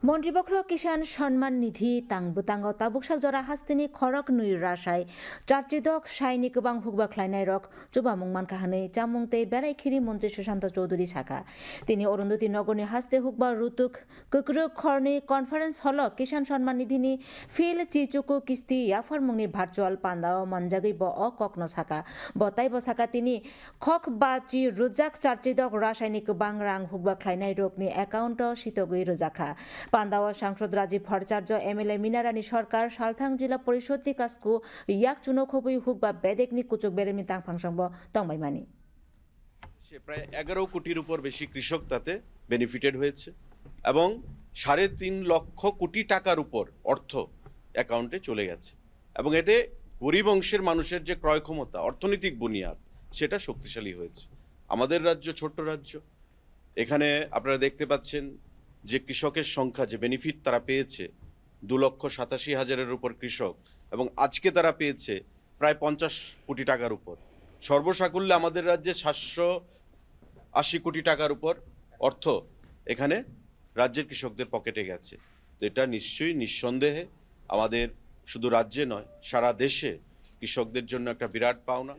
মন্ত্রীবক্র কিষাণ সম্মান নিধি তাংবুতাঙ্গ তাবুকসাক জরা হাস্তিনি খরক নুই রাসাই চার্চিদক সাইনি गोबां হুকবা খ্লাইনাই রক চুবামুং মানকাহাनै চামুংতে বেড়াইখিরি মন্ত্রী সুশান্ত চৌধুরী সাকা তিনি Arundhati নগরনি হাস্তে হুকবা রুতুক কুকরুক খরনি conference hall Kisan Samman নিধিনি feel চিচুকু কিস্তি ইয়াফারমুংনি ভার্চুয়াল পান্দাও মনজাগৈ ব অ ককনো সাকা বতাই বসাকা তিনি খক বাচি রুজাক চার্চিদক রাসায়নি गोबां রাং হুকবা খ্লাইনাই রকনি অ্যাকাউন্ট সিতগৈ রুজাখা পান্দাওয়া সাংসদ রাজীব ভট্টাচার্য এমএলএ মিনারানি সরকার সালথাং জিলা পরিষদ কাজকু ইয়াক চুনো খবুই হুক বা বেদেকনি কুচুক বেরেমি তাং ফাংসংব তংবাইমানি সে প্রায় 11 কোটির উপর বেশি কৃষক তাতে বেনিফিটেড হয়েছে এবং 3.5 লক্ষ কোটি টাকার উপর অর্থ অ্যাকাউন্টে চলে গেছে এবং এতে গরিব অংশের মানুষের যে ক্রয় ক্ষমতা অর্থনৈতিক বুনিয়াদ সেটা শক্তিশালী হয়েছে। আমাদের রাজ্য ছোট্ট রাজ্য, এখানে আপনারা দেখতে পাচ্ছেন যে কৃষকের সংখ্যা, যে বেনিফিট তারা পেয়েছে 2,87,000-এর উপর কৃষক এবং আজকে তারা পেয়েছে প্রায় 50 কোটি টাকার উপর। সর্বসাকুল্যে আমাদের রাজ্যে 780 কোটি টাকার উপর অর্থ এখানে রাজ্যের কৃষকদের পকেটে গেছে। তো এটা নিশ্চয়ই নিঃসন্দেহে আমাদের শুধু রাজ্যে নয় সারা দেশে কৃষকদের জন্য একটা বিরাট পাওনা।